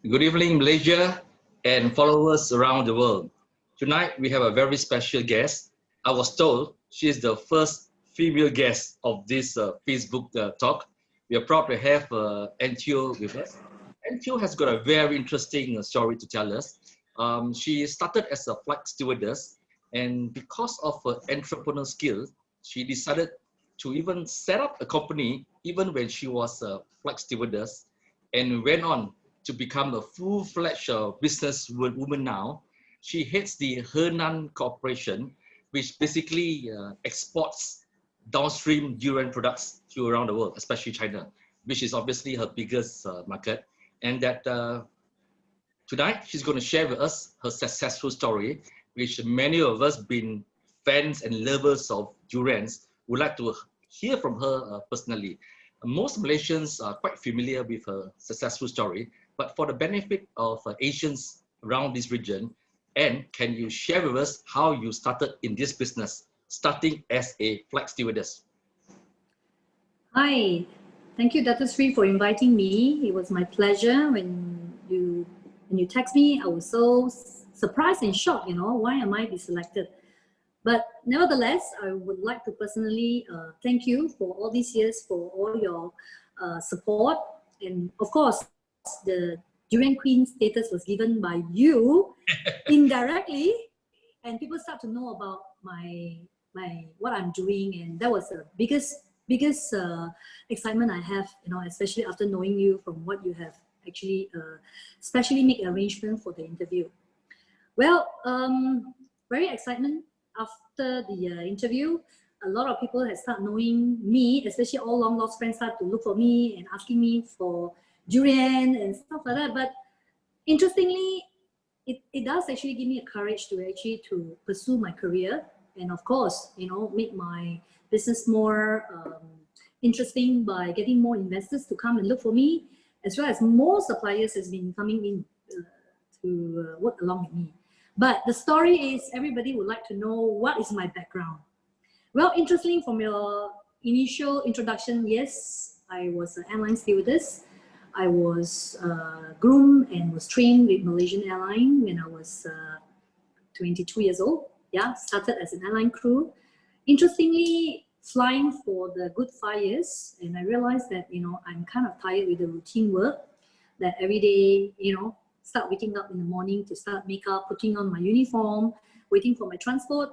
Good evening, Malaysia and followers around the world. Tonight, we have a very special guest. I was told she is the first female guest of this Facebook talk. We are proud to have Anna Teo with us. Anna Teo has got a very interesting story to tell us. She started as a flight stewardess, and because of her entrepreneurial skills, she decided to even set up a company even when she was a flight stewardess, and went on to become a full-fledged business woman now. She heads the Hernan Corporation, which basically exports downstream durian products to around the world, especially China, which is obviously her biggest market. And that tonight she's going to share with us her successful story, which many of us been fans and lovers of durians would like to hear from her personally. Most Malaysians are quite familiar with her successful story, but for the benefit of Asians around this region, and can you share with us how you started in this business, starting as a flight stewardess? Hi, thank you, Dr. Sri, for inviting me. It was my pleasure. When you text me, I was so surprised and shocked, why am I be selected? But nevertheless, I would like to personally thank you for all these years, for all your support. And of course, the Durian Queen status was given by you indirectly, and people start to know about my what I'm doing, and that was the biggest excitement I have, especially after knowing you from what you have actually specially make arrangement for the interview. Well, very excitement. After the interview, a lot of people have started knowing me, especially all long lost friends start to look for me and asking me for durian and stuff like that. But interestingly, it does actually give me a courage to pursue my career, and of course, make my business more interesting by getting more investors to come and look for me, as well as more suppliers has been coming in to work along with me. But the story is, everybody would like to know what is my background. Well, interestingly, from your initial introduction, yes, I was an airline stewardess. I was groomed and was trained with Malaysian airline when I was 22 years old. Yeah, started as an airline crew. Interestingly, flying for the good 5 years, and I realized that, I'm kind of tired with the routine work, that every day, start waking up in the morning to start makeup, putting on my uniform, waiting for my transport.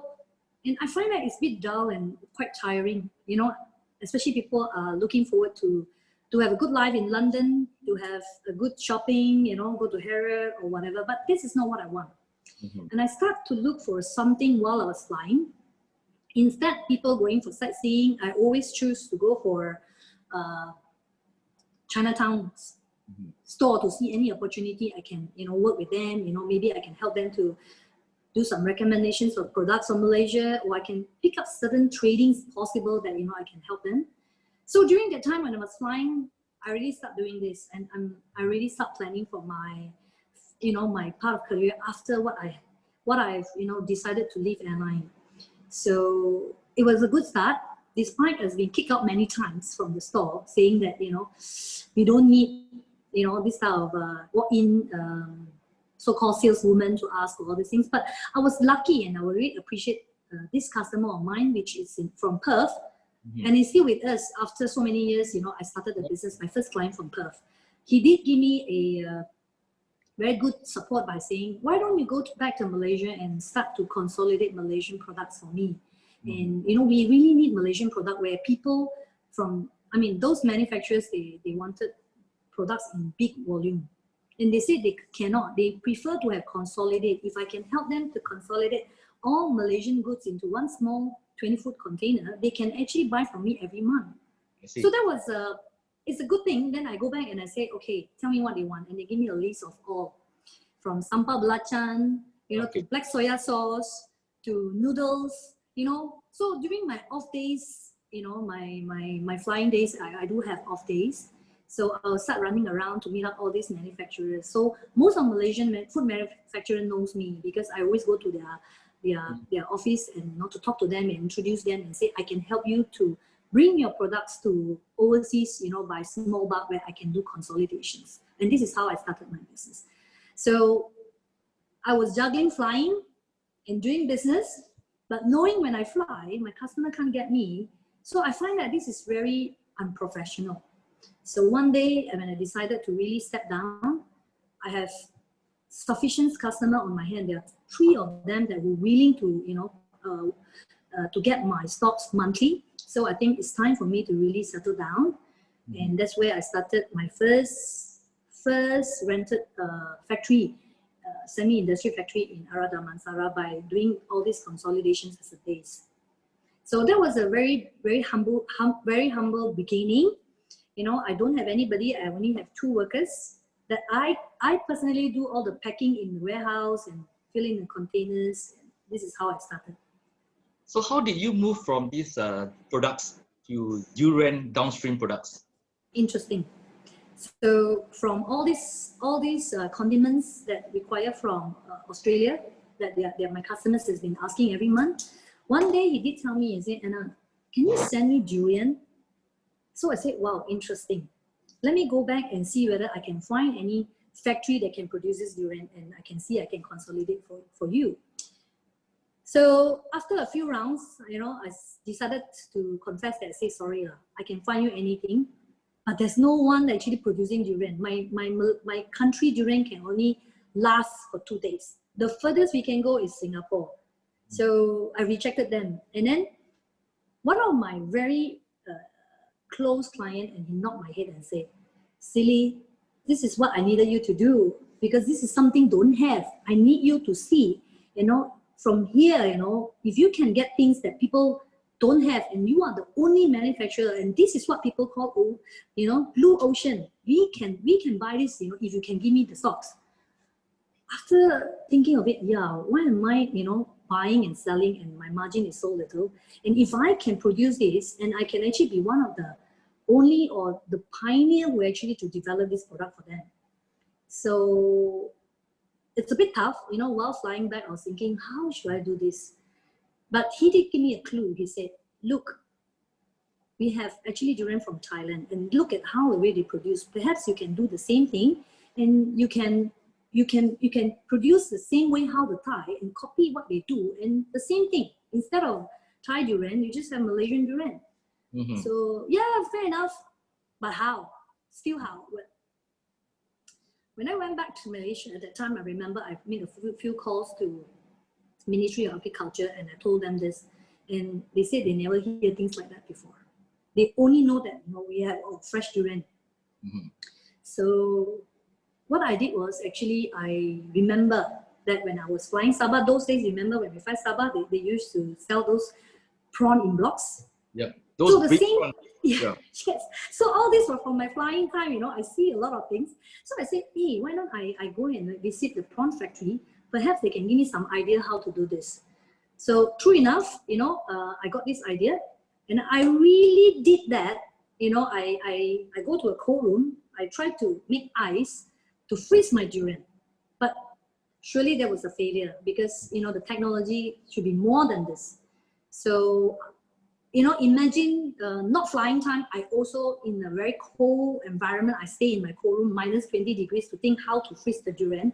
And I find that it's a bit dull and quite tiring, especially people are looking forward to have a good life in London, to have a good shopping, go to Harrods or whatever, but this is not what I want. Mm-hmm. And I start to look for something while I was flying. Instead, people going for sightseeing, I always choose to go for Chinatown store to see any opportunity I can, work with them. Maybe I can help them to do some recommendations of products from Malaysia, or I can pick up certain tradings possible that, I can help them. So during that time when I was flying, I really start doing this, and I really start planning for my, my part of career after what I've, decided to leave airline. So it was a good start, despite us being kicked out many times from the store, saying that, we don't need, this type of walk-in so-called saleswoman to ask for all these things. But I was lucky, and I would really appreciate this customer of mine, which is from Perth. Mm-hmm. And he's still with us after so many years. I started the business, my first client from Perth. He did give me a very good support by saying, why don't you go back to Malaysia and start to consolidate Malaysian products for me? Mm-hmm. And, we really need Malaysian product where people from, those manufacturers, they wanted products in big volume. And they said they cannot. They prefer to have consolidate. If I can help them to consolidate all Malaysian goods into one small 20-foot container, they can actually buy from me every month. So that was it's a good thing. Then I go back and I say, okay, tell me what they want. And they give me a list of all, from sampah belacan, to black soya sauce, to noodles, So during my off days, my flying days, I do have off days. So I'll start running around to meet up all these manufacturers. So most of Malaysian food manufacturer knows me, because I always go to their office and to talk to them and introduce them and say, I can help you to bring your products to overseas, by small bulk where I can do consolidations. And this is how I started my business. So I was juggling flying and doing business, but knowing when I fly, my customer can't get me. So I find that this is very unprofessional. So one day when I decided to really step down, I have sufficient customer on my hand. There are 3 of them that were willing to, to get my stocks monthly. So I think it's time for me to really settle down. And that's where I started my first rented factory, semi-industry factory in Ara Damansara by doing all these consolidations as a base. So that was a very, very humble beginning. I don't have anybody. I only have 2 workers that I personally do all the packing in the warehouse and filling the containers. This is how I started. So how did you move from these products to Durian downstream products? Interesting. So from all these condiments that require from Australia that my customers has been asking every month, one day he did tell me, he said, Anna, can you send me durian? So I said, wow, interesting. Let me go back and see whether I can find any factory that can produce this durian, and I can consolidate for you. So after a few rounds, I decided to confess that I say, sorry, I can find you anything, but there's no one actually producing durian. My country durian can only last for 2 days. The furthest we can go is Singapore. So I rejected them. And then one of my very close client, and he knocked my head and said, silly, this is what I needed you to do, because this is something don't have. I need you to see, from here, if you can get things that people don't have, and you are the only manufacturer, and this is what people call, blue ocean. We can buy this, if you can give me the stocks. After thinking of it, why am I, buying and selling, and my margin is so little? And if I can produce this, and I can actually be one of the only or the pioneer who actually to develop this product for them. So it's a bit tough, while flying back, I was thinking, how should I do this? But he did give me a clue. He said, look, we have actually durian from Thailand, and look at how the way they produce. Perhaps you can do the same thing, and you can produce the same way how the Thai, and copy what they do, and the same thing. Instead of Thai durian, you just have Malaysian durian. Mm-hmm. So fair enough. But how? Still how? When I went back to Malaysia at that time, I remember I made a few calls to Ministry of Agriculture, and I told them this, and they said they never hear things like that before. They only know that we have fresh durian. Mm-hmm. So what I did was, actually, I remember that when I was flying Sabah, those days, remember when we fly Sabah, they used to sell those prawn in blocks. Yeah. So the same, yes. So all this was from my flying time, I see a lot of things. So I said, hey, why not I go and visit the prawn factory? Perhaps they can give me some idea how to do this. So true enough, I got this idea, and I really did that. I go to a cold room, I try to make ice to freeze my durian. But surely there was a failure, because, the technology should be more than this. So, imagine not flying time. I also, in a very cold environment, I stay in my cold room, minus 20 degrees, to think how to freeze the durian.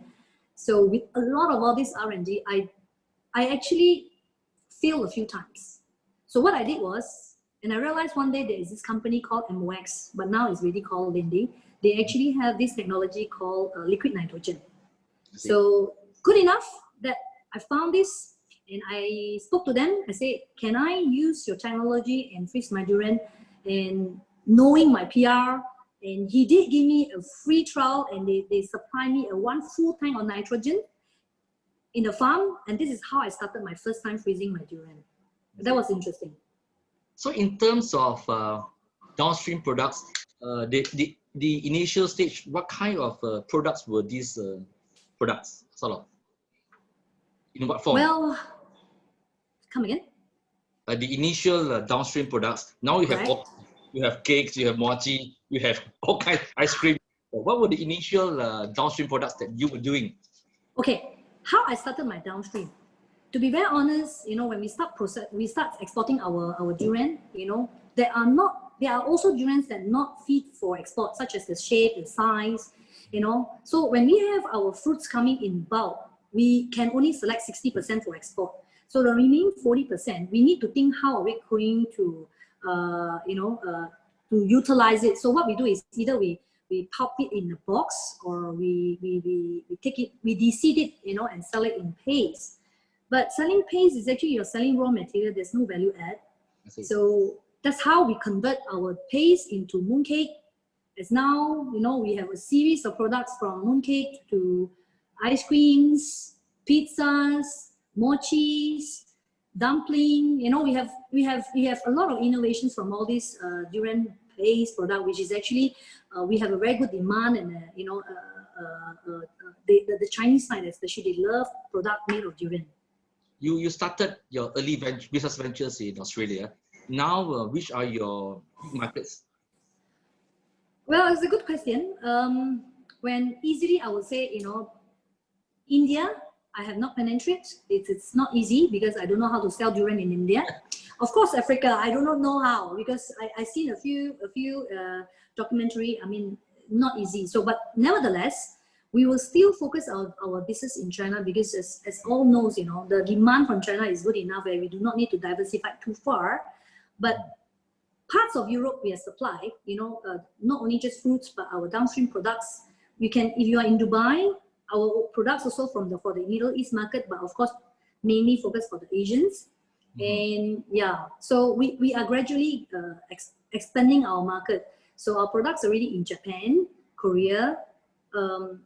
So with a lot of all this R&D, I actually failed a few times. So what I did was, and I realized one day there is this company called MOX, but now it's really called Lindy. They actually have this technology called liquid nitrogen. So good enough that I found this, and I spoke to them. I said, can I use your technology and freeze my durian? And knowing my PR, and he did give me a free trial, and they supply me one full tank of nitrogen in the farm. And this is how I started my first time freezing my durian. That was interesting. So in terms of downstream products, the initial stage, what kind of products were these products, sort of? In what form? Well, come again? The initial downstream products. Now you have you have cakes, you have mochi, you have all kinds of ice cream. What were the initial downstream products that you were doing? Okay, how I started my downstream. To be very honest, when we start exporting our durian, there are also durians that not fit for export, such as the shape, the size, you know. So when we have our fruits coming in bulk, we can only select 60% for export. So the remaining 40%, we need to think how are we going to, to utilize it. So what we do is either we pulp it in a box, or we take it, we de-seed it, you know, and sell it in paste. But selling paste is actually you're selling raw material. There's no value add. So that's how we convert our paste into mooncake. As now, you know, we have a series of products from mooncake to ice creams, pizzas, mochis, dumpling. You know, we have a lot of innovations from all these durian paste product, which is actually we have a very good demand, and the Chinese side especially, they love product made of durian. You started your early business ventures in Australia. Now, which are your markets? Well, it's a good question. When easily I would say, you know, India, I have not penetrated. It's not easy because I don't know how to sell durian in India. Of course, Africa, I do not know how, because I seen a few documentary. I mean, not easy. So, but nevertheless, we will still focus our business in China, because as all knows, you know, the demand from China is good enough where we do not need to diversify too far. But parts of Europe we are supplied, you know, not only just fruits, but our downstream products. We can, if you are in Dubai, our products also for the Middle East market, but of course, mainly focused for the Asians. And yeah, so we are gradually expanding our market. So our products are already in Japan, Korea,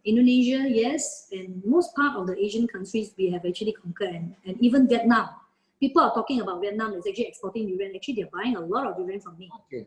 Indonesia, yes, and most part of the Asian countries we have actually conquered, and even Vietnam. People are talking about Vietnam is actually exporting durian. Actually, they're buying a lot of durian from me. Okay.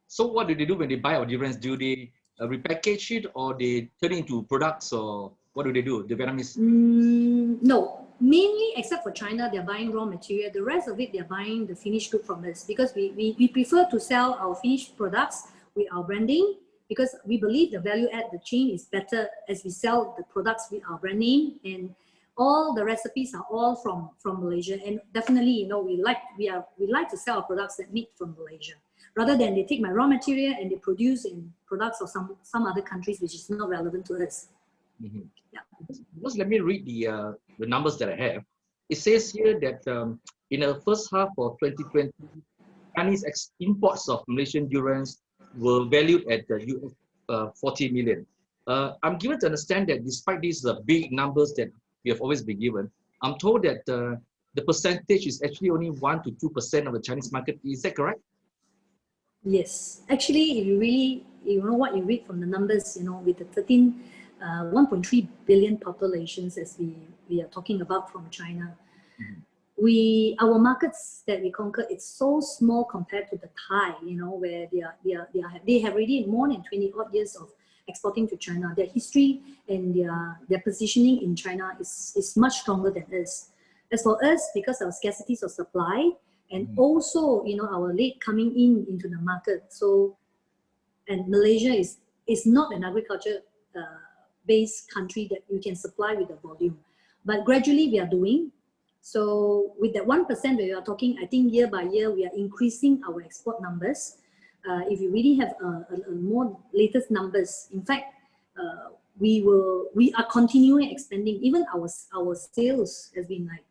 So what do they do when they buy our durians? Do they repackage it, or they turn it into products, or what do they do? The Vietnamese? No, mainly except for China, they're buying raw material. The rest of it, they're buying the finished good from us, because we prefer to sell our finished products with our branding, because we believe the value add, the chain is better as we sell the products with our brand name, and all the recipes are all from Malaysia. And definitely, you know, we like to sell our products that made from Malaysia, rather than they take my raw material and they produce in products of some other countries which is not relevant to us. Yeah. Just let me read the numbers that I have. It says here that in the first half of 2020, Chinese imports of Malaysian durians were valued at US 40 million. I'm given to understand that despite these big numbers that we have always been given, I'm told that the percentage is actually only 1 to 2% of the Chinese market. Is that correct? Yes, actually, if you really, you know what you read from the numbers, you know, with the 1.3 billion populations as we are talking about from China, our markets that we conquer, it's so small compared to the Thai, you know, where they have already more than 20 odd years of exporting to China. Their history and their positioning in China is much stronger than us. As for us, because of scarcities of supply, and also, you know, our late coming into the market. So, and Malaysia is not an agriculture based country that you can supply with the volume, but gradually we are doing. So with that 1% we are talking, I think year by year we are increasing our export numbers. If you really have a more latest numbers, in fact, we are continuing expanding. Even our sales has been like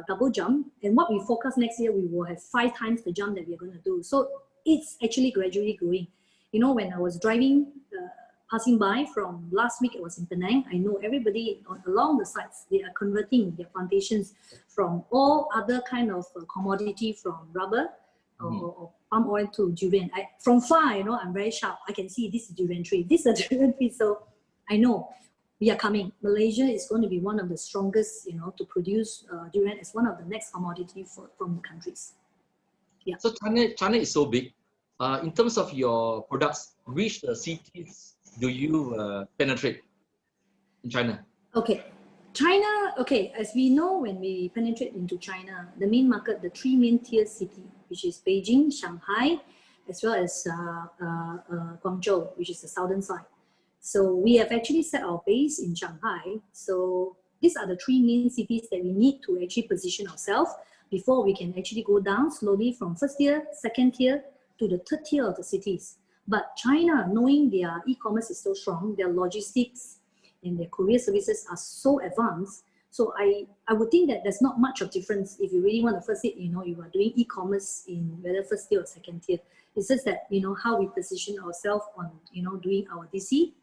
double jump, and what we forecast next year, we will have 5 times the jump that we are going to do. So it's actually gradually growing. You know, when I was driving, passing by from last week, it was in Penang. I know everybody along the sides, they are converting their plantations from all other kind of commodity, from rubber or palm oil to durian. From far, you know, I'm very sharp. I can see this is durian tree, this is a durian tree. So I know we are coming. Malaysia is going to be one of the strongest, you know, to produce durian as one of the next commodity from the countries. Yeah. So China is so big. In terms of your products, which cities do you penetrate in China? Okay, China. Okay, as we know, when we penetrate into China, the main market, the 3 main tier city, which is Beijing, Shanghai, as well as Guangzhou, which is the southern side. So we have actually set our base in Shanghai. So these are the 3 main cities that we need to actually position ourselves before we can actually go down slowly from first tier, second tier to the third tier of the cities. But China, knowing their e-commerce is so strong, their logistics and their courier services are so advanced. So I would think that there's not much of difference if you really want to first hit, you are doing e-commerce in whether first tier or second tier. It's just that, how we position ourselves on, doing our DC.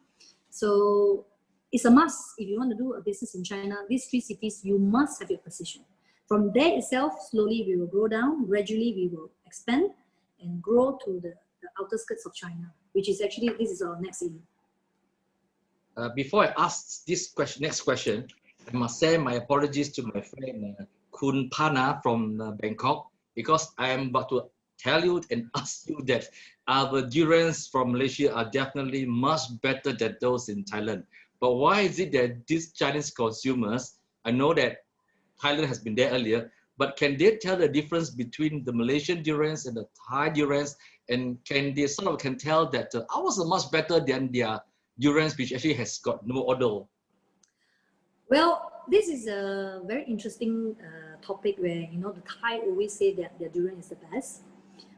So it's a must. If you want to do a business in China, these 3 cities, you must have your position. From there itself, slowly we will go down, gradually we will expand and grow to the outer skirts of China, which is actually, this is our next aim. Before I ask this next question, I must say my apologies to my friend Kun Pana from Bangkok, because I am about to tell you and ask you that our durians from Malaysia are definitely much better than those in Thailand. But why is it that these Chinese consumers, I know that Thailand has been there earlier, but can they tell the difference between the Malaysian durians and the Thai durians? And can they can tell that ours are much better than their durians, which actually has got no odor? Well, this is a very interesting topic where, the Thai always say that their durian is the best.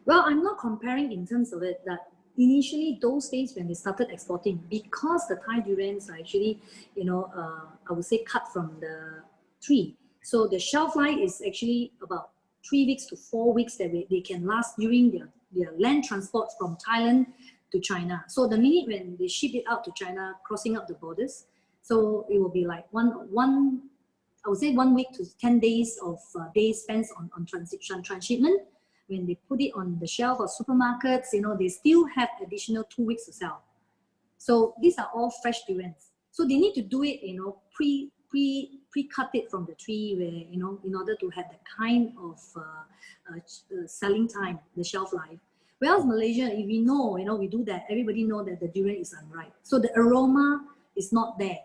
Well, I'm not comparing in terms of it that initially those days when they started exporting, because the Thai durians are actually, I would say cut from the tree. So the shelf life is actually about 3 weeks to 4 weeks that they can last during their land transport from Thailand to China. So the minute when they ship it out to China, crossing up the borders, so it will be like I would say 1 week to 10 days of days spent on transshipment. When they put it on the shelf of supermarkets, they still have additional 2 weeks to sell. So these are all fresh durians. So they need to do it, pre-cut it from the tree, where, in order to have the kind of selling time, the shelf life. Whereas Malaysia, if we know, we do that, everybody know that the durian is unripe. So the aroma is not there.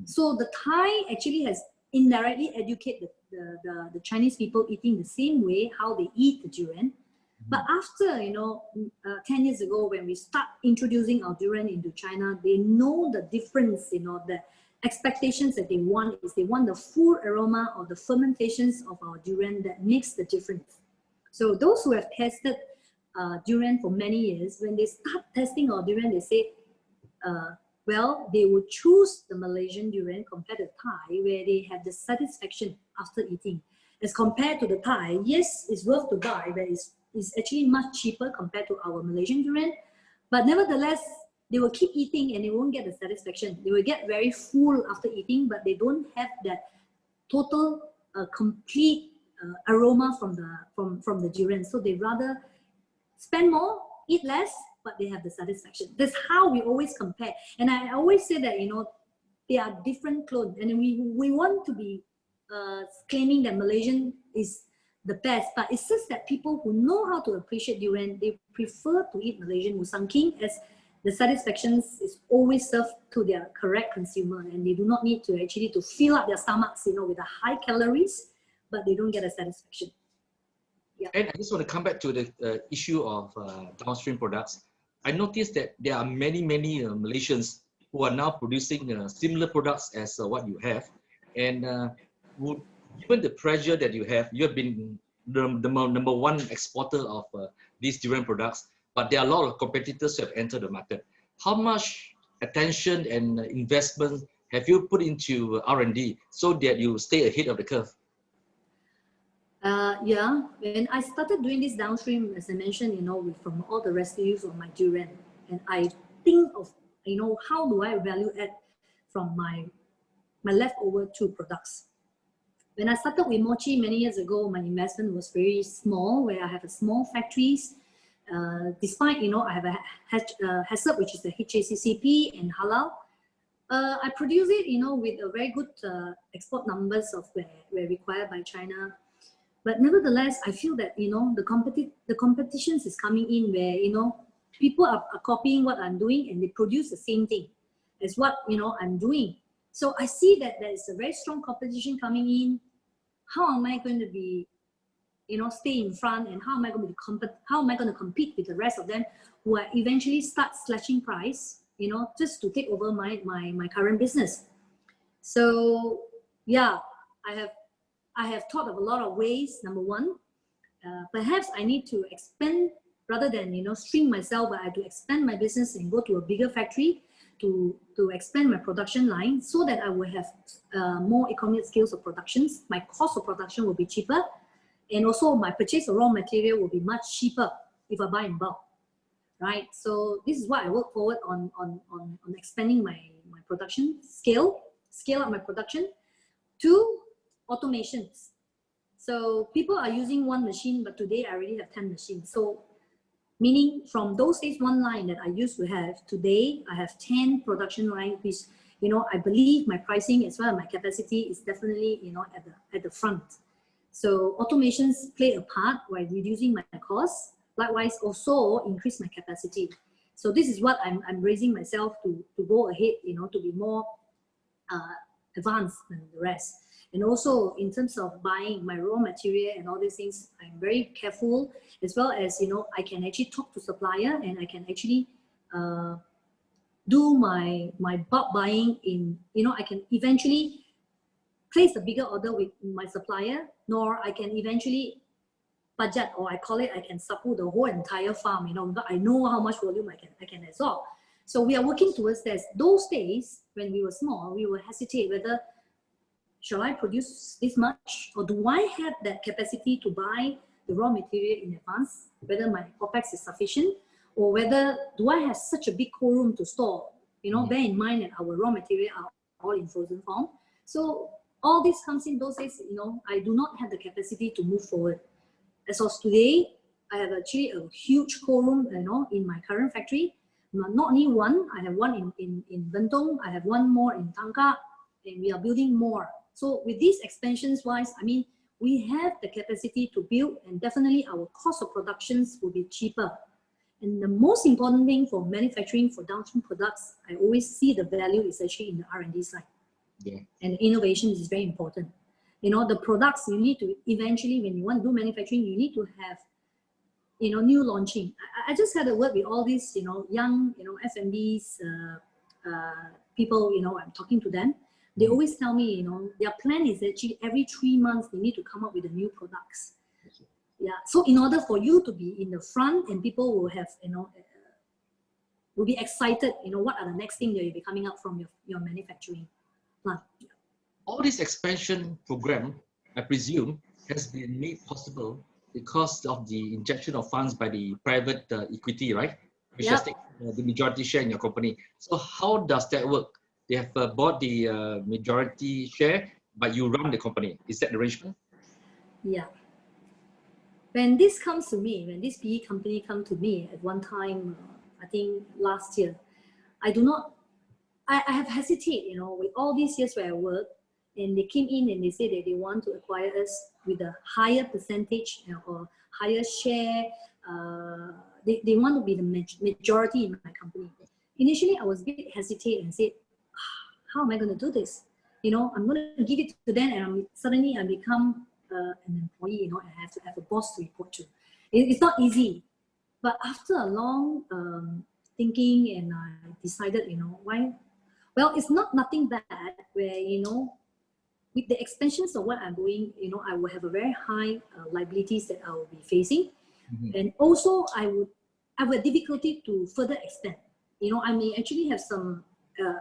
So the Thai actually has indirectly educated the Chinese people eating the same way how they eat the durian. But after 10 years ago, when we start introducing our durian into China, they know the difference. The expectations that they want is they want the full aroma of the fermentations of our durian that makes the difference. So those who have tested durian for many years, when they start testing our durian, they say, well, they would choose the Malaysian durian compared to Thai, where they have the satisfaction after eating. As compared to the Thai, yes, it's worth to buy, but it's actually much cheaper compared to our Malaysian durian. But nevertheless, they will keep eating and they won't get the satisfaction. They will get very full after eating, but they don't have that total, complete aroma from the durian. So they rather spend more, eat less, but they have the satisfaction. That's how we always compare. And I always say that, they are different clones. And we want to be claiming that Malaysian is the best, but it's just that people who know how to appreciate durian, they prefer to eat Malaysian Musang King, as the satisfactions is always served to their correct consumer, and they do not need to actually to fill up their stomachs, with the high calories, but they don't get a satisfaction. Yeah. And I just want to come back to the issue of downstream products. I noticed that there are many Malaysians who are now producing similar products as what you have, and given the pressure that you have been the number one exporter of these durian products, but there are a lot of competitors who have entered the market. How much attention and investment have you put into R&D so that you stay ahead of the curve? Yeah, when I started doing this downstream, as I mentioned, from all the residues of my durian, and I think of, how do I value add from my leftover 2 products. When I started with mochi many years ago, my investment was very small, where I have a small factories. Despite, I have a HACCP, which is the HACCP and halal. I produce it, with a very good export numbers of where required by China. But nevertheless, I feel that, the competitions is coming in where, people are copying what I'm doing and they produce the same thing as what, I'm doing. So I see that there is a very strong competition coming in. How am I going to be, stay in front, and how am I going to compete with the rest of them who are eventually start slashing price, just to take over my current business. So yeah, I have thought of a lot of ways. Number one, perhaps I need to expand rather than, you know, shrink myself, but I had to expand my business and go to a bigger factory to expand my production line so that I will have more economic scales of productions. My cost of production will be cheaper, and also my purchase of raw material will be much cheaper if I buy in bulk, right? So this is what I work forward on expanding my production scale up my production to automations. So people are using one machine, but today I already have 10 machines. So meaning from those days, one line that I used to have, today I have 10 production lines, which, you know, I believe my pricing as well as my capacity is definitely, you know, at the front. So automations play a part while reducing my costs, likewise also increase my capacity. So this is what I'm raising myself to go ahead, you know, to be more advanced than the rest. And also in terms of buying my raw material and all these things, I'm very careful, as well as, you know, I can actually talk to supplier and I can actually do my bulk buying in, you know, I can eventually place a bigger order with my supplier, nor I can eventually budget, or I call it, I can support the whole entire farm, you know, because I know how much volume I can absorb. So we are working towards this. Those days when we were small, we would hesitate whether shall I produce this much, or do I have that capacity to buy the raw material in advance, whether my OPEX is sufficient, or whether do I have such a big cold room to store. You know, bear in mind that our raw material are all in frozen form. So all this comes in those days, you know, I do not have the capacity to move forward. As of today, I have actually a huge cold room, you know, in my current factory. Not only one, I have one in Bentong, I have one more in Tangkak, and we are building more. So with these expansions wise, I mean, we have the capacity to build, and definitely our cost of productions will be cheaper. And the most important thing for manufacturing for downstream products, I always see the value is actually in the R&D side. Yeah. And innovation is very important. You know, the products you need to eventually, when you want to do manufacturing, you need to have, you know, new launching. I just had a word with all these, you know, young, you know, F&Bs, people, you know, I'm talking to them. They always tell me, you know, their plan is actually every 3 months they need to come up with the new products. Yeah. So in order for you to be in the front, and people will have, you know, will be excited, you know, what are the next thing that will be coming out from your manufacturing plant. All this expansion program, I presume, has been made possible because of the injection of funds by the private equity, right? Which has taken the majority share in your company. So how does that work? They have bought the majority share, but you run the company. Is that the arrangement? Yeah. When this comes to me, when this PE company come to me at one time, I think last year, I have hesitated, you know, with all these years where I worked, and they came in and they said that they want to acquire us with a higher percentage, you know, or higher share. They want to be the majority in my company. Initially, I was a bit hesitant and said, how am I going to do this? You know, I'm going to give it to them, and suddenly I become an employee, you know, and I have to have a boss to report to. It's not easy. But after a long thinking, and I decided, you know, why? Well, it's nothing bad where, you know, with the expansions of what I'm doing, you know, I will have a very high liabilities that I will be facing. And also I would have a difficulty to further expand. You know, I may actually have some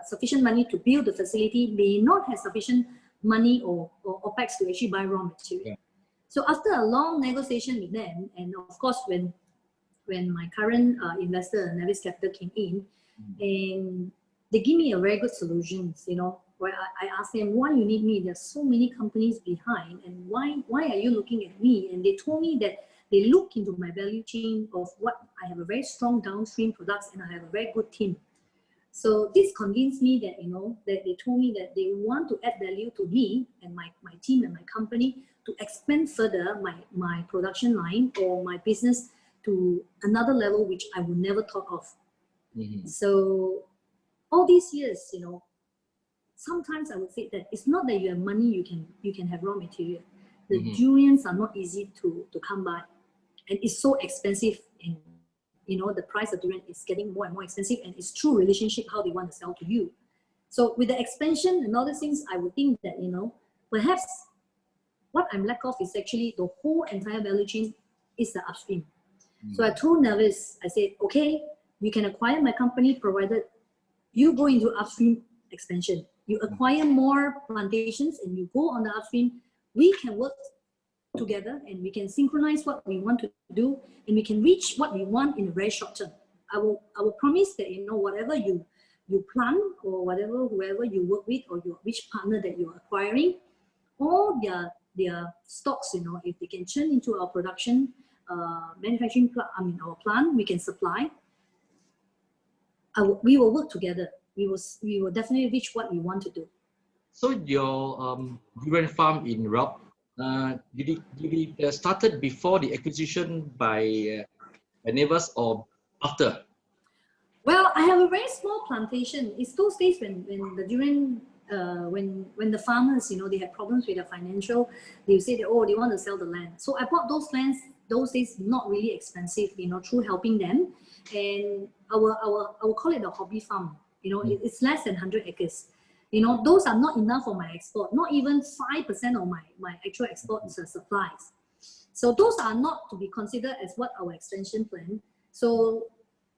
sufficient money to build the facility, may not have sufficient money or OPEX to actually buy raw material. Yeah. So after a long negotiation with them, and of course when my current investor, Nevis Capital, came in, and they give me a very good solutions, you know, where I asked them, why you need me? There's so many companies behind, and why are you looking at me? And they told me that they look into my value chain of what I have a very strong downstream products, and I have a very good team. So this convinced me that, you know, that they told me that they want to add value to me and my team and my company to expand further my production line or my business to another level which I would never thought of. So all these years, you know, sometimes I would say that it's not that you have money, you can have raw material. The durians are not easy to come by, and it's so expensive. And you know, the price of durian is getting more and more expensive, and it's true relationship how they want to sell to you. So with the expansion and all these things, I would think that, you know, perhaps what I'm lack of is actually the whole entire value chain is the upstream. So I told Nevis, I said, okay, you can acquire my company provided you go into upstream expansion. You acquire more plantations and you go on the upstream. We can work together and we can synchronize what we want to do and we can reach what we want in a very short term. I will promise that, you know, whatever you plan or whatever, whoever you work with or which partner that you're acquiring, all their stocks, you know, if they can turn into our production, manufacturing, our plant, we can supply. We will work together. We will definitely reach what we want to do. So your durian farm in Rob, did it started before the acquisition by Nevis or after? Well, I have a very small plantation. It's those days when the durian, when the farmers, you know, they had problems with their financial, they say that, oh, they want to sell the land. So I bought those lands, those days not really expensive, you know, through helping them. And I will call it a hobby farm. You know, it's less than 100 acres. You know, those are not enough for my export, not even 5% of my actual export supplies. So those are not to be considered as what our extension plan. So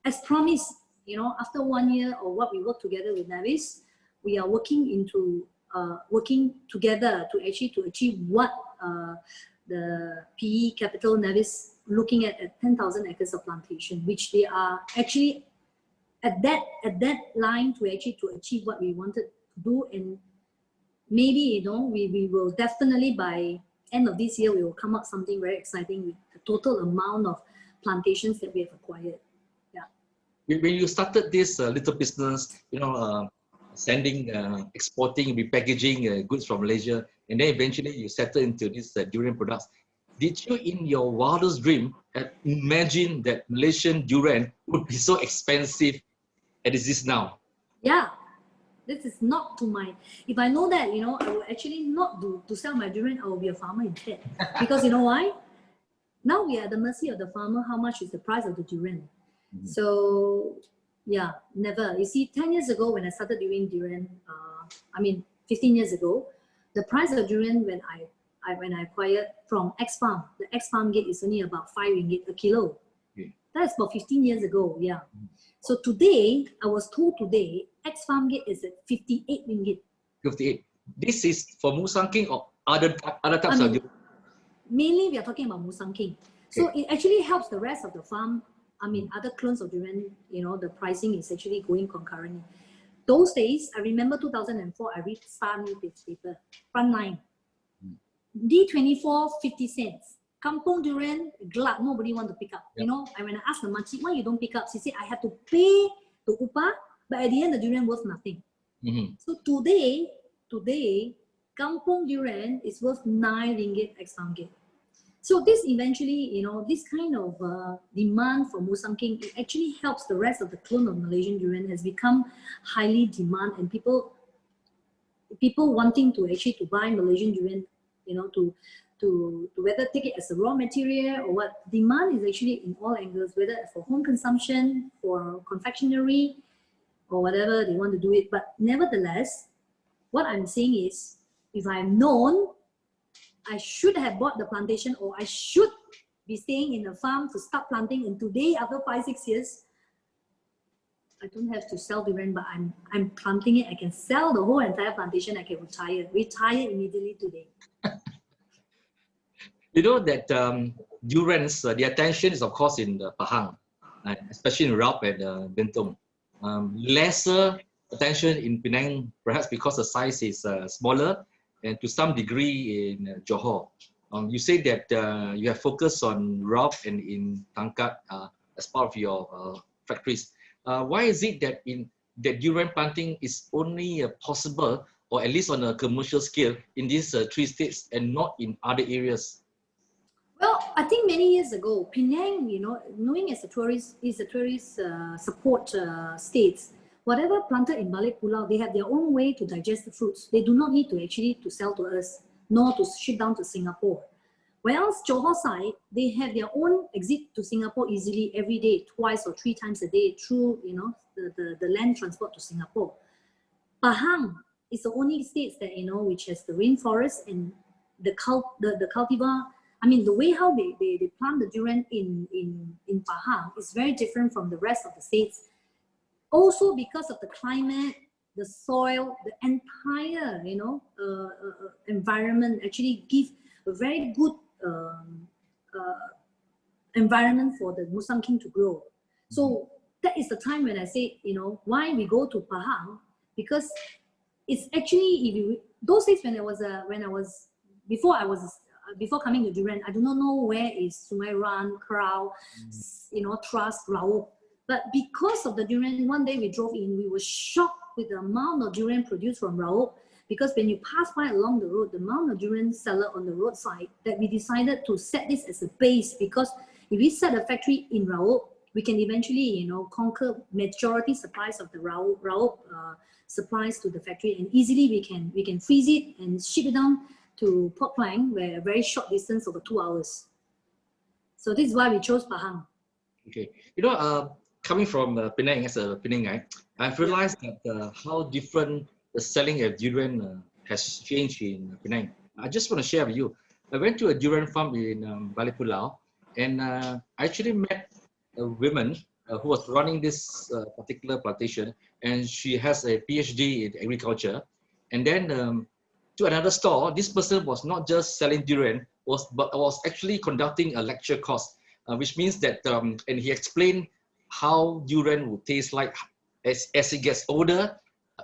as promised, you know, after 1 year or what we work together with Nevis, we are working together to achieve what the PE Capital Nevis looking at 10,000 acres of plantation, which they are actually at that line to achieve what we wanted to do. And maybe, you know, we will definitely by end of this year we will come up something very exciting with the total amount of plantations that we have acquired. When you started this little business, you know, sending, exporting, repackaging goods from Malaysia, and then eventually you settled into this durian products, did you in your wildest dream have imagined that Malaysian durian would be so expensive as it is now? Yeah, this is not to my, if I know that, you know, I will actually not do to sell my durian, I will be a farmer instead. Because you know why? Now we are at the mercy of the farmer, how much is the price of the durian. So yeah, never. You see, 10 years ago when I started doing durian, 15 years ago, the price of durian when I acquired from X Farm, the X Farm gate is only about 5 ringgit a kilo. That's about 15 years ago, yeah. So today, I was told today, X Farm gate is at 58 ringgit. 58. This is for Musang King or other types of durian? Mainly we are talking about Musang King. So it actually helps the rest of the farm. Other clones of durian, you know, the pricing is actually going concurrently. Those days, I remember 2004, I read Star newspaper, front line. D24, 50 cents. Kampung durian, glut, nobody want to pick up. You know, and when I asked the makcik, why you don't pick up? She said, I have to pay to upah, but at the end, the durian worth nothing. So today, Kampung durian is worth 9 ringgit X Farm gate. So this eventually, you know, this kind of demand for Musang King, it actually helps the rest of the clone of Malaysian durian has become highly demand, and people wanting to actually to buy Malaysian durian, you know, to whether take it as a raw material or what. Demand is actually in all angles, whether for home consumption, for confectionery, or whatever they want to do it. But nevertheless, what I'm saying is, if I'm known, I should have bought the plantation, or I should be staying in a farm to start planting. And today, after 5-6 years, I don't have to sell durian, but I'm planting it. I can sell the whole entire plantation. I can retire immediately today. You know that durians, the attention is of course in the Pahang, especially in Raub and Bentong. Lesser attention in Penang, perhaps because the size is smaller, and to some degree in Johor. You say that you have focused on Raub and in Tangkat as part of your factories. Why is it that that durian planting is only possible, or at least on a commercial scale, in these 3 states and not in other areas? Well, I think many years ago, Penang, you know, knowing as a tourist support states, whatever planted in Balik Pulau, they have their own way to digest the fruits. They do not need to actually to sell to us, nor to ship down to Singapore. Whereas Johor side, they have their own exit to Singapore easily every day, 2 or 3 times a day through, you know, the land transport to Singapore. Pahang is the only state that, you know, which has the rainforest and the cultivar I mean, the way how they plant the durian in Pahang is very different from the rest of the states. Also because of the climate, the soil, the entire, environment actually give a very good environment for the Musang King to grow. So that is the time when I say, why we go to Pahang, because it's actually, those days when I was before coming to Durian, I do not know where is Sungai Ran, Krau, Trust, Raup. But because of the durian, one day we drove in, we were shocked with the amount of durian produced from Raup. Because when you pass by along the road, the amount of durian seller on the roadside, that we decided to set this as a base, because if we set a factory in Raup, we can eventually, conquer majority supplies of the Raup supplies to the factory, and easily we can freeze it and ship it down to Port Klang, where a very short distance over 2 hours. So this is why we chose Pahang. Okay, coming from Penang, as a Penang guy, I've realized that how different the selling of durian has changed in Penang. I just want to share with you. I went to a durian farm in Bali Pulau, and I actually met a woman who was running this particular plantation, and she has a PhD in agriculture. And then to another store, this person was not just selling durian, but was actually conducting a lecture course, which means that, and he explained how durian will taste like as it gets older,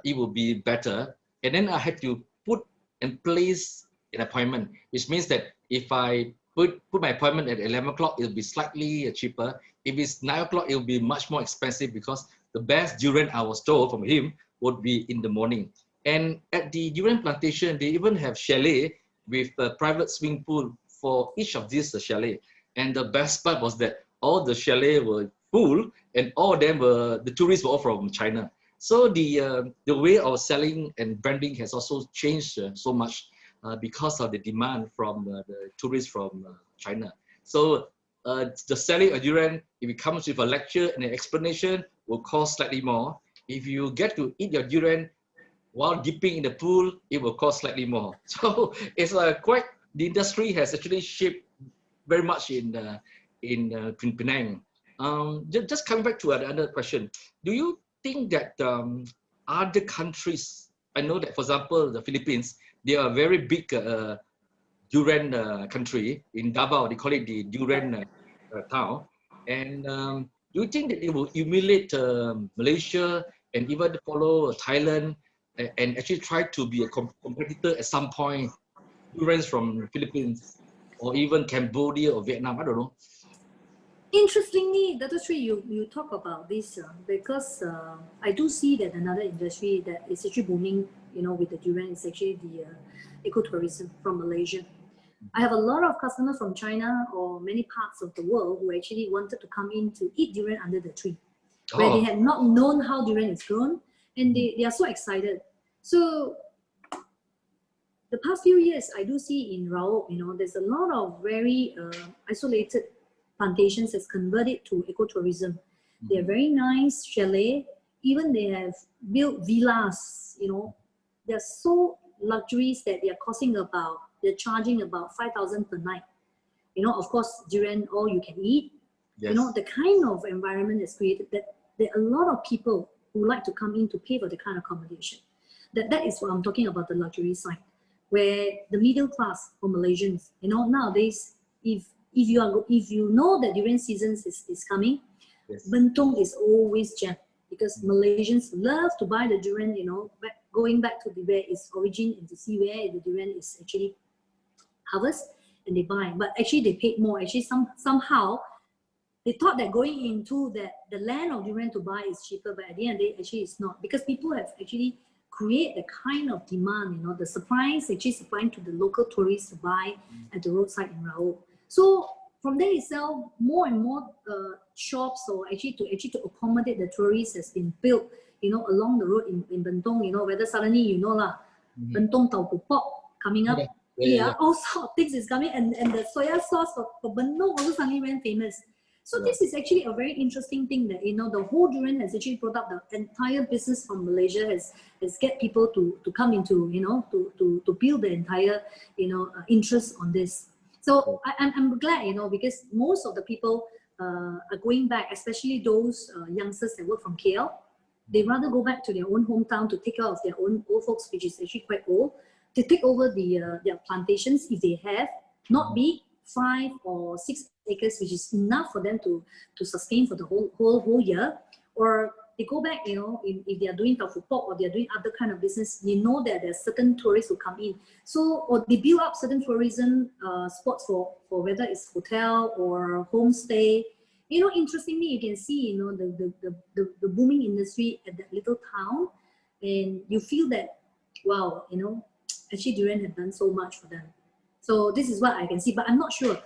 it will be better. And then I had to put and place an appointment, which means that if I put my appointment at 11 o'clock, it'll be slightly cheaper. If it's 9 o'clock, it'll be much more expensive, because the best durian, I was told from him, would be in the morning. And at the durian plantation, they even have chalet with a private swimming pool for each of these chalet. And the best part was that all the chalet were full, and all of them were, the tourists were all from China. So the way of selling and branding has also changed so much because of the demand from the tourists from China. So the selling of durian, if it comes with a lecture and an explanation, will cost slightly more. If you get to eat your durian while dipping in the pool, it will cost slightly more. So it's the industry has actually shaped very much in Penang. Just coming back to another question, do you think that other countries, I know that, for example, the Philippines, they are a very big durian country. In Davao, they call it the durian town. And do you think that they will emulate Malaysia and even follow Thailand and actually try to be a competitor at some point, durians from Philippines or even Cambodia or Vietnam? I don't know. Interestingly, Dr. Sri, you talk about this because I do see that another industry that is actually booming, with the durian is actually the ecotourism from Malaysia. I have a lot of customers from China or many parts of the world who actually wanted to come in to eat durian under the tree, where they had not known how durian is grown, and they are so excited. So the past few years, I do see in Raup, there's a lot of very isolated plantations that's converted to ecotourism. They're very nice chalet. Even they have built villas. They're so luxuries that they're charging about 5,000 per night. Of course, durian, all you can eat. Yes. The kind of environment that's created, that there are a lot of people who like to come in to pay for the kind of accommodation. That is what I'm talking about, the luxury side, where the middle class for Malaysians, nowadays, if you know that durian season is coming, yes, Bentong is always jammed, because Malaysians love to buy the durian, going back to where its origin and to see where the durian is actually harvested, and they buy. But actually they paid more. Actually somehow they thought that going into the land of durian to buy is cheaper, but at the end of the day, actually it's not, because people have actually create the kind of demand, the supplies actually supplying to the local tourists to buy at the roadside in Raup. So from there itself, more and more shops, or actually to accommodate the tourists, has been built, along the road in Bentong. Whether suddenly Bentong Tau Pupok coming up, all sorts of things is coming, and the soya sauce for Bentong also suddenly went famous. So this is actually a very interesting thing that, the whole durian has actually brought up the entire business from Malaysia, has get people to come into, to build the entire, interest on this. So I'm glad, you know, because most of the people are going back, especially those youngsters that work from KL. They rather go back to their own hometown to take care of their own old folks, which is actually quite old, to take over their plantations if they have, not big, 5 or 6 acres, which is enough for them to sustain for the whole year. Or they go back, you know, if they are doing tofu pork or they are doing other kind of business, they know that there are certain tourists who come in. So, or they build up certain tourism spots for whether it's hotel or homestay. You know, interestingly, you can see, you know, the booming industry at that little town, and you feel that, wow, you know, actually Durian have done so much for them. So this is what I can see, but I'm not sure.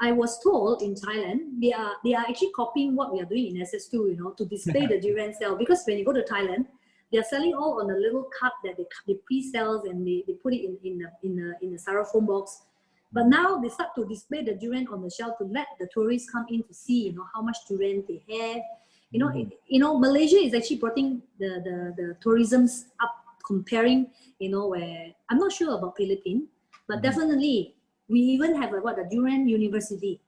I was told in Thailand, they are actually copying what we are doing in SS2, you know, to display the durian sale. Because when you go to Thailand, they are selling all on a little cup that they pre-sell, and they put it in the styrofoam box. But now they start to display the durian on the shelf to let the tourists come in to see, you know, how much durian they have. You know, Malaysia is actually bringing the tourism up, comparing, you know, where I'm not sure about Philippines, but definitely we even have a Durian University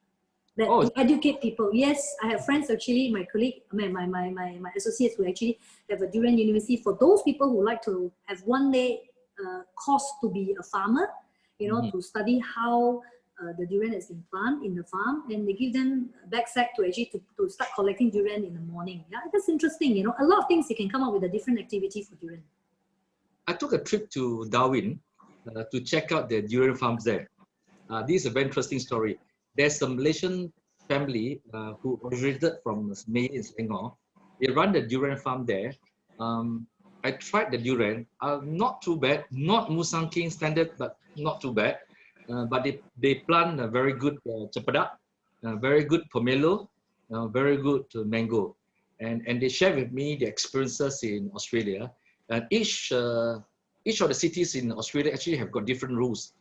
that to educate people. Yes, I have friends actually, my colleague, my associates who actually have a Durian University for those people who like to have one day course to be a farmer, you know, to study how the durian has been planted in the farm, and they give them a backpack to actually to start collecting durian in the morning. Yeah, that's interesting. You know, a lot of things you can come up with a different activity for durian. I took a trip to Darwin to check out the durian farms there. This is a very interesting story. There's a Malaysian family who originated from Malaysia in Selangor. They run the durian farm there. I tried the durian, not too bad, not Musang King standard, but not too bad. But they plant a very good cepedak, very good pomelo, very good mango. And they share with me the experiences in Australia. And each of the cities in Australia actually have got different rules.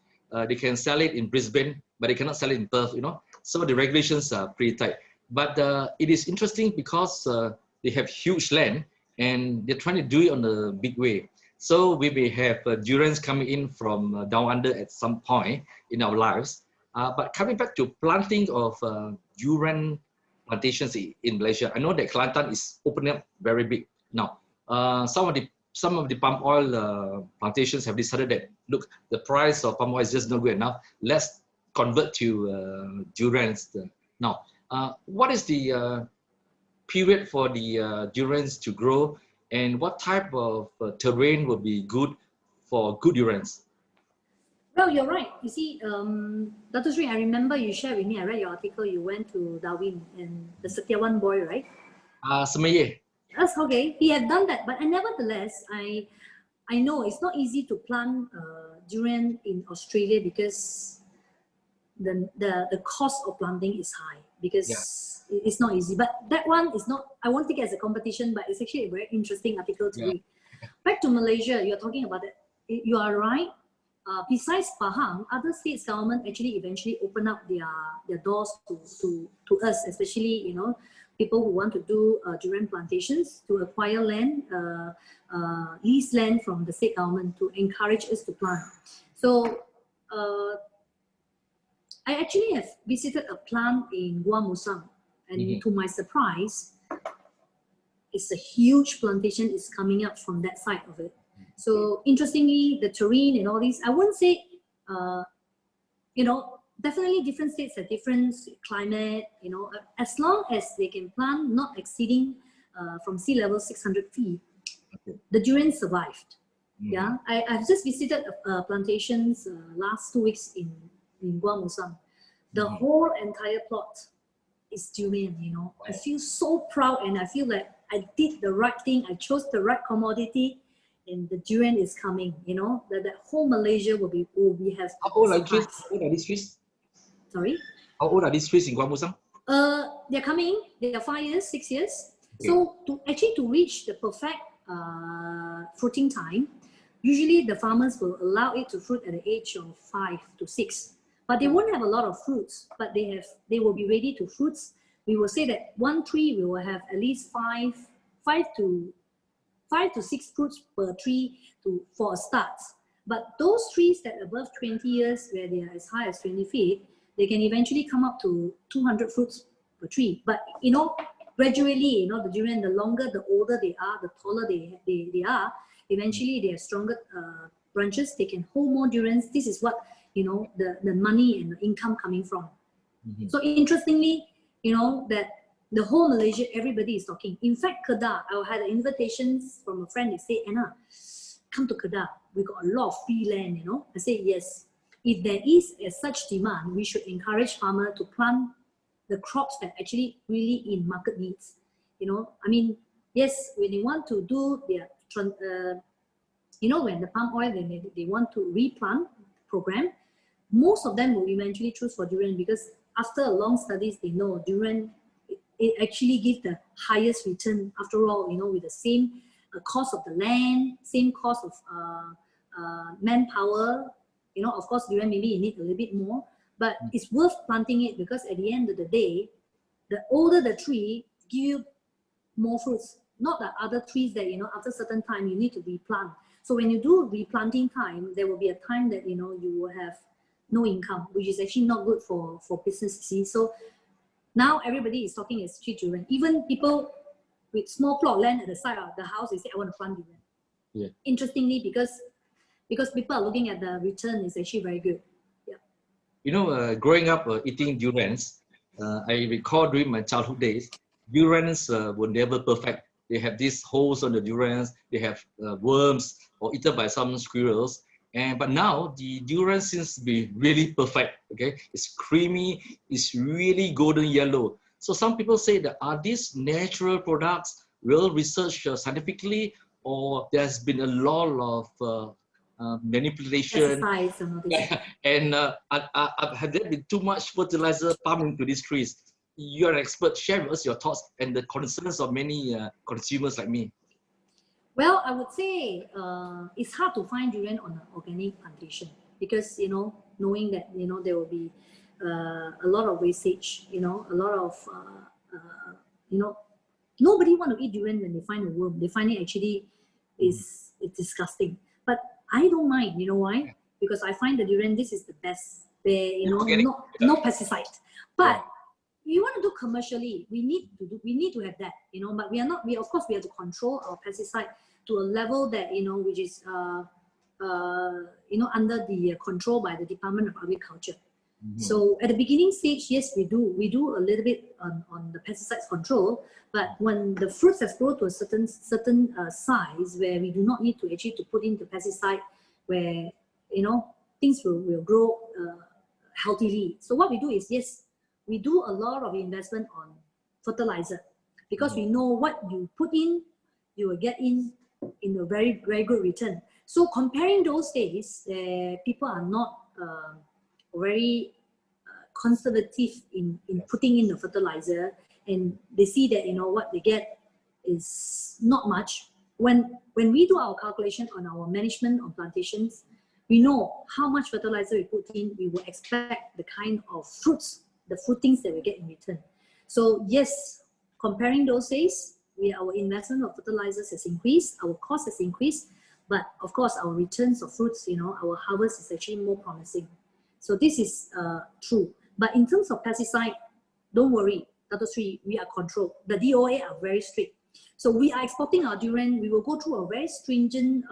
They can sell it in Brisbane, but they cannot sell it in Perth, you know. So the regulations are pretty tight. But it is interesting because they have huge land and they're trying to do it on a big way. So we may have durians coming in from down under at some point in our lives. But coming back to planting of durian plantations in Malaysia, I know that Kelantan is opening up very big now. Some of the palm oil plantations have decided that, look, the price of palm oil is just not good enough. Let's convert to durians now. What is the period for the durians to grow, and what type of terrain will be good for good durians? Well, you're right. You see, Dr. Sri, I remember you shared with me, I read your article, you went to Darwin and the Setiawan boy, right? Semeye. That's okay. He had done that, but nevertheless, I know it's not easy to plant durian in Australia because the cost of planting is high, because it's not easy. But that one is not, I won't take it as a competition, but it's actually a very interesting article to read. Back to Malaysia, you're talking about it. You are right. Besides Pahang, other states' government actually eventually open up their doors to us, especially, you know, people who want to do durian plantations, to acquire land, lease land from the state government to encourage us to plant. So I actually have visited a plant in Gua Musang, and to my surprise, it's a huge plantation is coming up from that side of it. So interestingly, the terrain and all these, I wouldn't say, you know, definitely different states have different climate, you know, as long as they can plant not exceeding from sea level 600 feet, the durian survived. Yeah, I've just visited plantations last 2 weeks in Gua Musang. The whole entire plot is durian, you know. I feel so proud, and I feel like I did the right thing. I chose the right commodity, and the durian is coming, you know. That whole Malaysia will have. How old are trees? How old are these trees? Sorry? How old are these trees in Gua Musang? They're coming. They are 5 years, 6 years. Okay. So to reach the perfect fruiting time, usually the farmers will allow it to fruit at the age of 5 to 6. But they won't have a lot of fruits, but they will be ready to fruits. We will say that one tree we will have at least 5 to 6 fruits per tree for a start. But those trees that are above 20 years, where they are as high as 20 feet, they can eventually come up to 200 fruits per tree. But you know, gradually, you know, the durian, the longer, the older they are, the taller they are, eventually they have stronger branches, they can hold more durians. This is what, you know, the money and the income coming from. So interestingly, you know, that the whole Malaysia, everybody is talking. In fact, Kedah, I had invitations from a friend. They say, Anna, come to Kedah. We got a lot of free land, you know. I say, yes. If there is such demand, we should encourage farmers to plant the crops that actually really in market needs. You know, I mean, yes, when they want to do their, you know, when the palm oil, they want to replant program, most of them will eventually choose for durian, because after a long studies, they know durian, it actually gives the highest return. After all, you know, with the same cost of the land, same cost of manpower, you know, of course, durian maybe you need a little bit more, but it's worth planting it, because at the end of the day, the older the tree, give you more fruits. Not the other trees that, you know, after a certain time, you need to replant. So when you do replanting time, there will be a time that, you know, you will have no income, which is actually not good for business. See, so now everybody is talking as street durian. Even people with small plot land at the side of the house, they say, I want to plant durian. Yeah. Interestingly, because people are looking at the return is actually very good. Yeah. You know, growing up eating durians, I recall during my childhood days, durians were never perfect. They have these holes on the durians, they have worms or eaten by some squirrels. But now the durian seems to be really perfect. Okay, it's creamy, it's really golden yellow. So some people say that, are these natural products well researched scientifically, or there's been a lot of manipulation? And have there been too much fertilizer pumped into these trees? You're an expert. Share with us your thoughts and the concerns of many consumers like me. Well, I would say it's hard to find durian on an organic plantation, because, you know, knowing that, you know, there will be a lot of wastage, you know, a lot of, you know, nobody want to eat durian when they find a worm. They find it actually it's disgusting. But I don't mind, you know why? Because I find the durian, this is the best. You know, no pesticide. But you want to do commercially, we need to have that, you know. But we are not. We, of course, we have to control our pesticide to a level that, you know, which is you know, under the control by the Department of Agriculture. So at the beginning stage, yes, we do a little bit on the pesticides control. But when the fruits has grown to a certain size where we do not need to actually to put in the pesticide, where, you know, things will grow healthily. So what we do is, yes, we do a lot of investment on fertilizer, because we know what you put in, you will get in a very, very good return. So comparing those days, people are not very conservative in putting in the fertilizer, and they see that, you know, what they get is not much. When we do our calculation on our management on plantations, we know how much fertilizer we put in, we will expect the kind of fruits, the fruitings that we get in return. So yes, comparing those days, our investment of fertilizers has increased, our cost has increased, but of course our returns of fruits, you know, our harvest is actually more promising. So this is true. But in terms of pesticide, don't worry, Dr. Sri, we are controlled. The DOA are very strict. So we are exporting our durian, we will go through a very stringent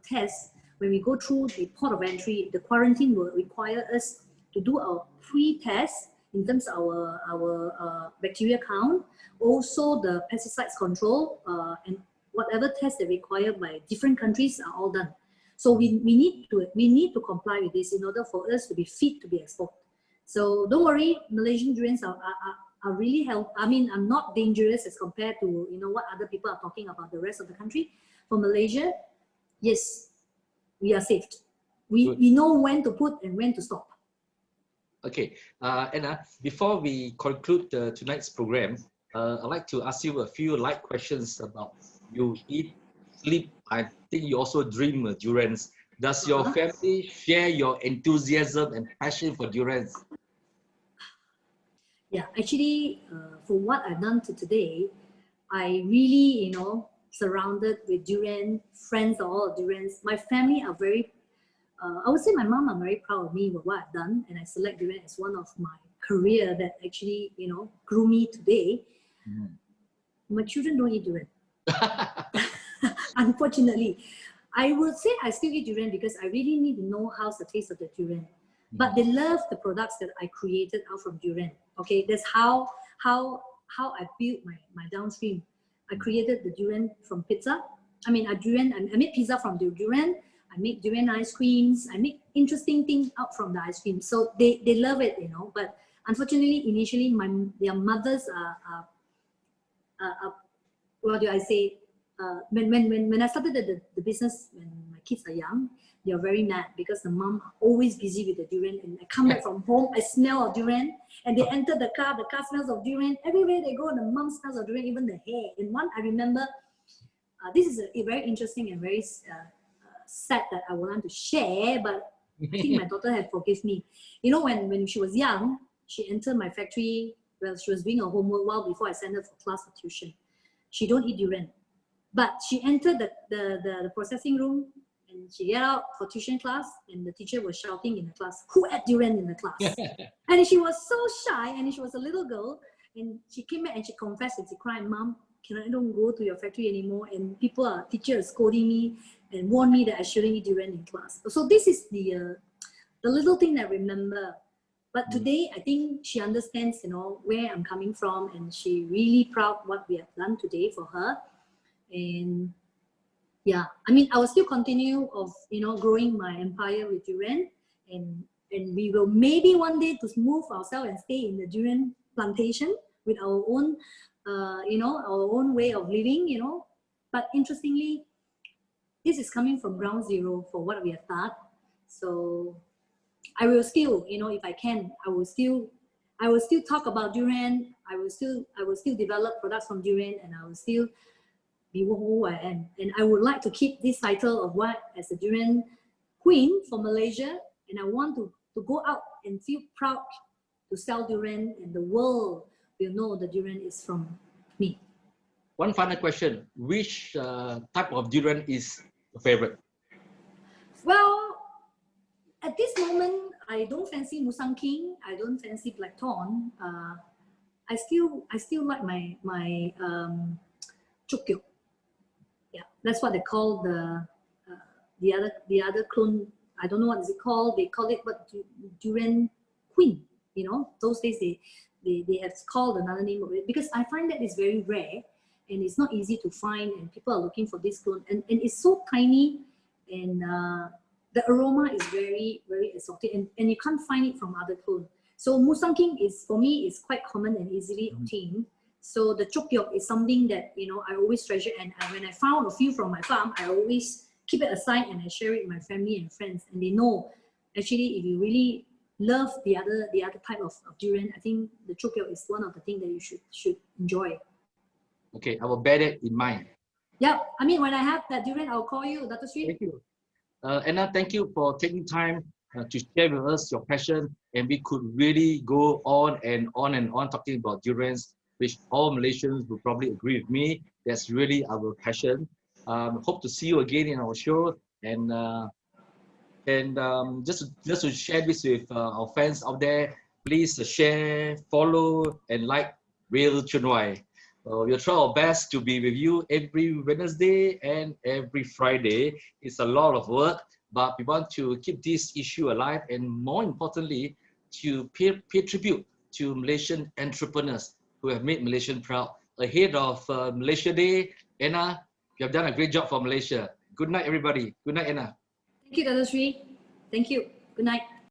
test. When we go through the port of entry, the quarantine will require us to do a pre-test in terms of our bacteria count, also the pesticides control, and whatever tests that are required by different countries are all done. So we need to comply with this in order for us to be fit to be exported. So don't worry, Malaysian durians are really healthy. I mean, are not dangerous as compared to, you know, what other people are talking about the rest of the country. For Malaysia, yes, we are safe. We know when to put and when to stop. Okay, Anna, before we conclude tonight's program, I'd like to ask you a few light questions about you eat, sleep. I think you also dream durians. Does your family share your enthusiasm and passion for durians? Yeah, actually, for what I've done to today, I really, you know, surrounded with durian, friends are all durians. My family are very I would say my mom are very proud of me with what I've done, and I select durian as one of my career that actually, you know, grew me today. My children don't eat durian. Unfortunately, I would say I still eat durian because I really need to know how's the taste of the durian. But they love the products that I created out from durian. Okay, that's how I built my downstream. I created the durian from pizza. I mean, I made pizza from the durian. I make durian ice creams. I make interesting things out from the ice cream. So they love it, you know. But unfortunately, initially, their mothers are what do I say? When I started the business when my kids are young, they are very mad because the mom are always busy with the durian. And I come back from home, I smell of durian, and they enter the car smells of durian. Everywhere they go, the mom smells of durian, even the hair. And one I remember, this is a very interesting and very sad that I want to share, but I think my daughter had forgiven me. You know, when she was young, she entered my factory. Well, she was doing her homework while before I sent her for class for tuition. She don't eat durian, but she entered the processing room and she get out for tuition class, and the teacher was shouting in the class, "Who ate durian in the class?" And she was so shy, and she was a little girl, and she came back and she confessed and she cried, "Mom, I don't go to your factory anymore, and teacher is scolding me and warn me that I shouldn't eat durian in class." So this is the little thing that I remember. But today, I think she understands, you know, where I'm coming from, and she really proud what we have done today for her. And yeah, I mean, I will still continue of, you know, growing my empire with durian, and we will maybe one day to move ourselves and stay in the durian plantation with our own, you know, our own way of living, you know. But interestingly, this is coming from ground zero for what we have done. So I will still, you know, if I can, I will still talk about durian. I will still develop products from durian, and I will still be who I am. And I would like to keep this title of what as a durian queen for Malaysia. And I want to go out and feel proud to sell durian, and the world will know the durian is from me. One final question: which type of durian is your favorite? Well, at this moment, I don't fancy Musang King. I don't fancy Blackthorn. I still like my Chukyo. Yeah, that's what they call the other clone. I don't know what is it called. They call it what, Durian Queen. You know, those days they have called another name of it, because I find that it's very rare and it's not easy to find, and people are looking for this clone, and it's so tiny, and the aroma is very, very exotic, and you can't find it from other clones. So Musang King is, for me, is quite common and easily obtained. So the chokyok is something that, you know, I always treasure, and when I found a few from my farm, I always keep it aside and I share it with my family and friends, and they know actually if you really love the other type of durian, I think the chokyok is one of the things that you should enjoy. Okay, I will bear it in mind. Yeah, I mean, when I have that durian, I'll call you, Dr. Sri. Thank you. Anna, thank you for taking time to share with us your passion, and we could really go on and on and on talking about durians, which all Malaysians will probably agree with me. That's really our passion. Hope to see you again in our show, and just to share this with our fans out there, please share, follow, and like Real Chunwai. We'll try our best to be with you every Wednesday and every Friday. It's a lot of work, but we want to keep this issue alive, and more importantly, to pay tribute to Malaysian entrepreneurs who have made Malaysian proud. Ahead of Malaysia Day, Anna, you have done a great job for Malaysia. Good night, everybody. Good night, Anna. Thank you, Dr. Sri. Thank you. Good night.